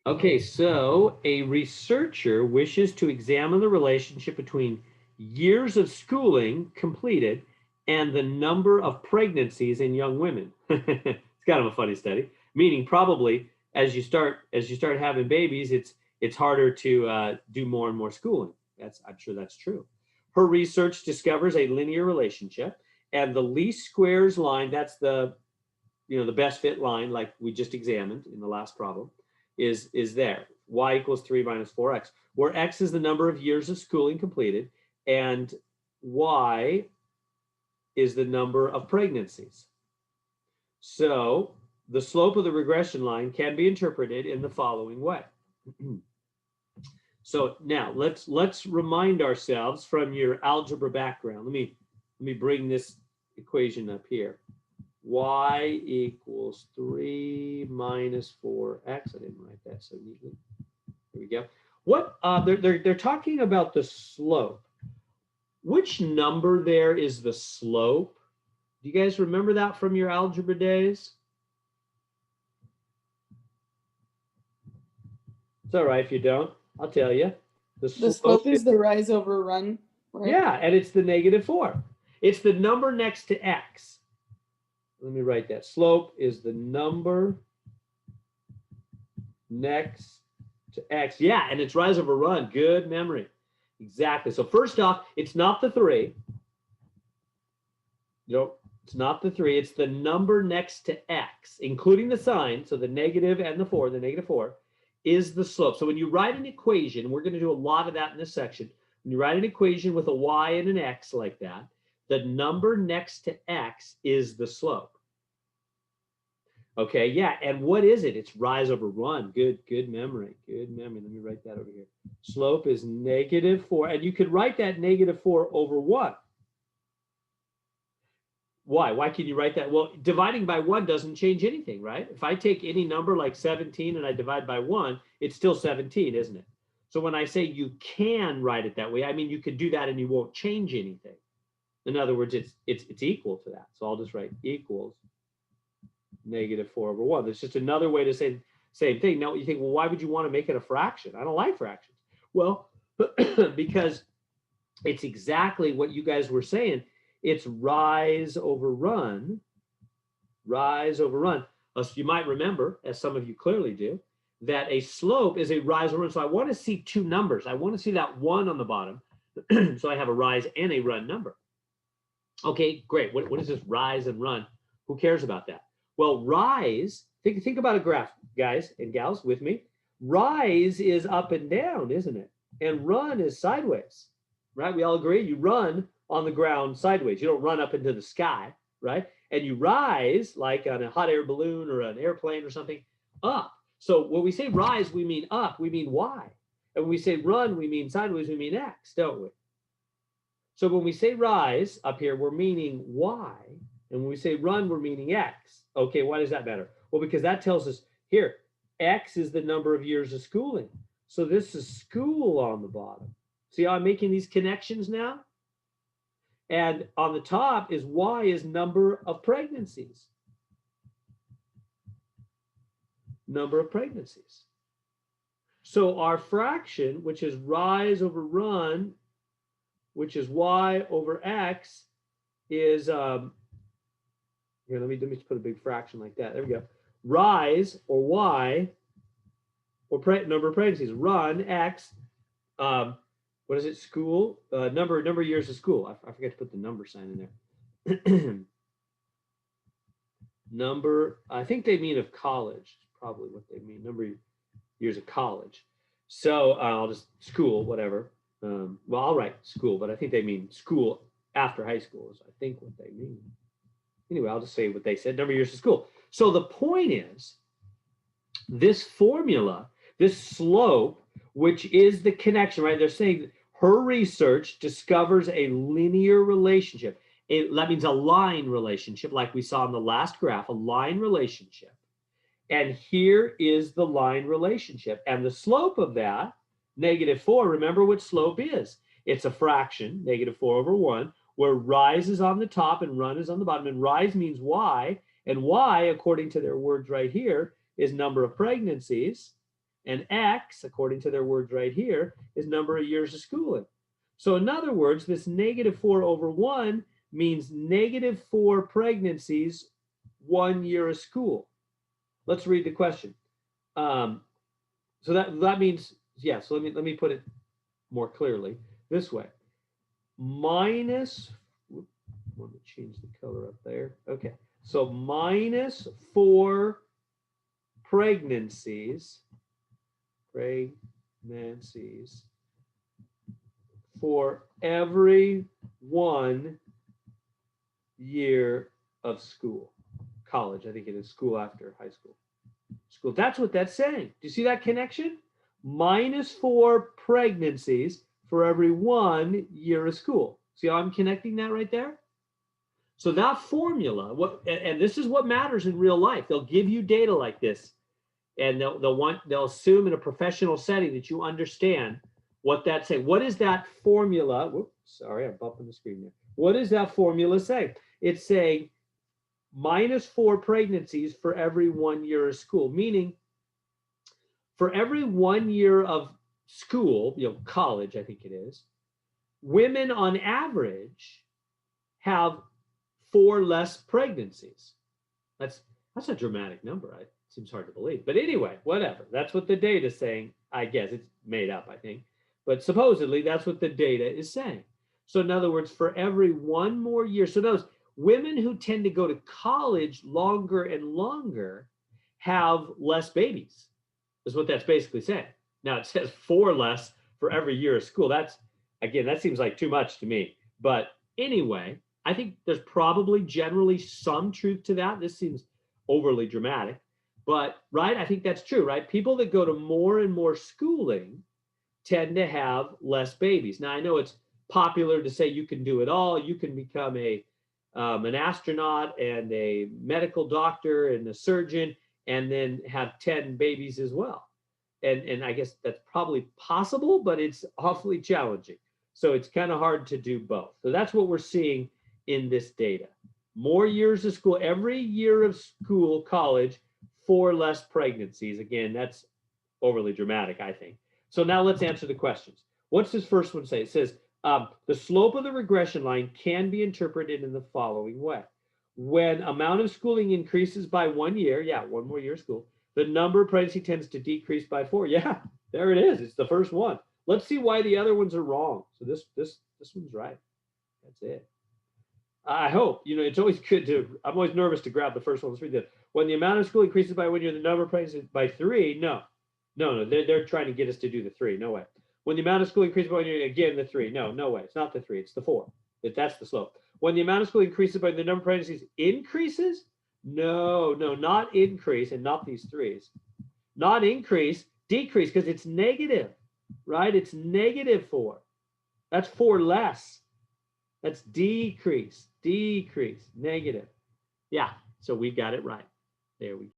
Okay, so a researcher wishes to examine the relationship between years of schooling completed and the number of pregnancies in young women. It's kind of a funny study, meaning probably as you start having babies, it's harder to do more and more schooling. I'm sure that's true. Her research discovers a linear relationship, and the least squares line, that's the best fit line, like we just examined in the last problem, is there. Y equals 3 minus 4x, where x is the number of years of schooling completed, and y is the number of pregnancies. So the slope of the regression line can be interpreted in the following way. So now let's remind ourselves from your algebra background. Let me bring this equation up here. Y equals 3 minus 4x. I didn't write that so neatly. Here we go. What they're talking about the slope. Which number there is the slope? Do you guys remember that from your algebra days? It's all right if you don't. I'll tell you. The slope is the rise over run, right? Yeah, and it's the -4. It's the number next to x. Let me write that. Slope is the number next to x. Yeah, and it's rise over run. Good memory. Exactly. So first off, it's not the 3. It's not the 3. It's the number next to x, including the sign. So the negative and the 4, the -4, is the slope. So when you write an equation, we're going to do a lot of that in this section. When you write an equation with a y and an x like that, the number next to x is the slope. Okay, yeah, and what is it? It's rise over run. Good memory. Good memory. Let me write that over here. Slope is -4, and you could write that -4 over 1. Why? Why can you write that? Well, dividing by 1 doesn't change anything, right? If I take any number like 17 and I divide by 1, it's still 17, isn't it? So when I say you can write it that way, I mean you could do that and you won't change anything. In other words, it's equal to that. So I'll just write equals -4 over 1. There's just another way to say the same thing. Now you think, well, why would you want to make it a fraction? I don't like fractions. Well, because it's exactly what you guys were saying. It's rise over run. Rise over run. So you might remember, as some of you clearly do, that a slope is a rise over run. So I want to see two numbers. I want to see that 1 on the bottom. So I have a rise and a run number. Okay, great. What is this rise and run? Who cares about that? Well, rise, think about a graph, guys and gals, with me. Rise is up and down, isn't it? And run is sideways, right? We all agree. You run on the ground sideways. You don't run up into the sky, right? And you rise, like on a hot air balloon or an airplane or something, up. So when we say rise, we mean up, we mean y. And when we say run, we mean sideways, we mean x, don't we? So when we say rise up here, we're meaning y. And when we say run, we're meaning x. Okay, why does that matter? Well, because that tells us here, x is the number of years of schooling. So this is school on the bottom. See how I'm making these connections now? And on the top is y is number of pregnancies. Number of pregnancies. So our fraction, which is rise over run, which is y over x, is here. Let me just put a big fraction like that. There we go. Rise or y or number of pregnancies. Run x. What is it? School. Number of years of school. I forgot to put the number sign in there. Number. I think they mean of college. Probably what they mean. Number of years of college. So I'll just school, whatever. Well, I'll write school, but I think they mean school after high school is I think what they mean. Anyway, I'll just say what they said, number of years of school. So the point is, this formula, this slope, which is the connection, right? They're saying her research discovers a linear relationship. That means a line relationship, like we saw in the last graph, a line relationship. And here is the line relationship. And the slope of that, -4, remember what slope is. It's a fraction, -4 over 1, where rise is on the top and run is on the bottom. And rise means y, and y, according to their words right here, is number of pregnancies. And X, according to their words right here, is number of years of schooling. So in other words, this -4 over 1 means -4 pregnancies 1 year of school. Let's read the question. So that means, yeah, so let me put it more clearly this way. Minus, let me change the color up there. Okay, so -4 pregnancies for every 1 year of school. College, I think it is school after high school. School. That's what that's saying. Do you see that connection? -4 pregnancies for every 1 year of school. See how I'm connecting that right there? So that formula, and this is what matters in real life. They'll give you data like this, and they'll assume in a professional setting that you understand what that's saying. What is that formula? Whoops, sorry, I'm bumping the screen there. What does that formula say? It's saying -4 pregnancies for every 1 year of school, meaning for every 1 year of school, college, I think it is, women on average have 4 less pregnancies. That's a dramatic number. It seems hard to believe. But anyway, whatever. That's what the data is saying. I guess it's made up, I think. But supposedly, that's what the data is saying. So in other words, for every 1 more year, so those women who tend to go to college longer and longer have less babies, is what that's basically saying. Now it says 4 less for every year of school. That seems like too much to me. But anyway, I think there's probably generally some truth to that. This seems overly dramatic, but right, I think that's true, right? People that go to more and more schooling tend to have less babies. Now I know it's popular to say you can do it all. You can become an astronaut and a medical doctor and a surgeon and then have 10 babies as well. And I guess that's probably possible, but it's awfully challenging. So it's kind of hard to do both. So that's what we're seeing in this data. More years of school, every year of school, college, 4 less pregnancies. Again, that's overly dramatic, I think. So now let's answer the questions. What's this first one say? It says, the slope of the regression line can be interpreted in the following way. When amount of schooling increases by 1 year, 1 more year of school, the number of pregnancy tends to decrease by 4. Yeah, there it is. It's the first one. Let's see why the other ones are wrong. So this one's right. That's it. I hope, it's always good to, I'm always nervous to grab the first one. Let's read this. When the amount of school increases by 1 year, the number of pregnancies by 3. No, they're trying to get us to do the 3. No way. When the amount of school increases by 1 year, again, the 3. No way. It's not the 3. It's the 4. That's the slope. When the amount of school increases by the number of pregnancies increases? No, not increase, and not these 3s. Not increase, decrease, because it's negative, right? It's -4. That's 4 less. That's decrease, negative. Yeah, so we got it right. There we go.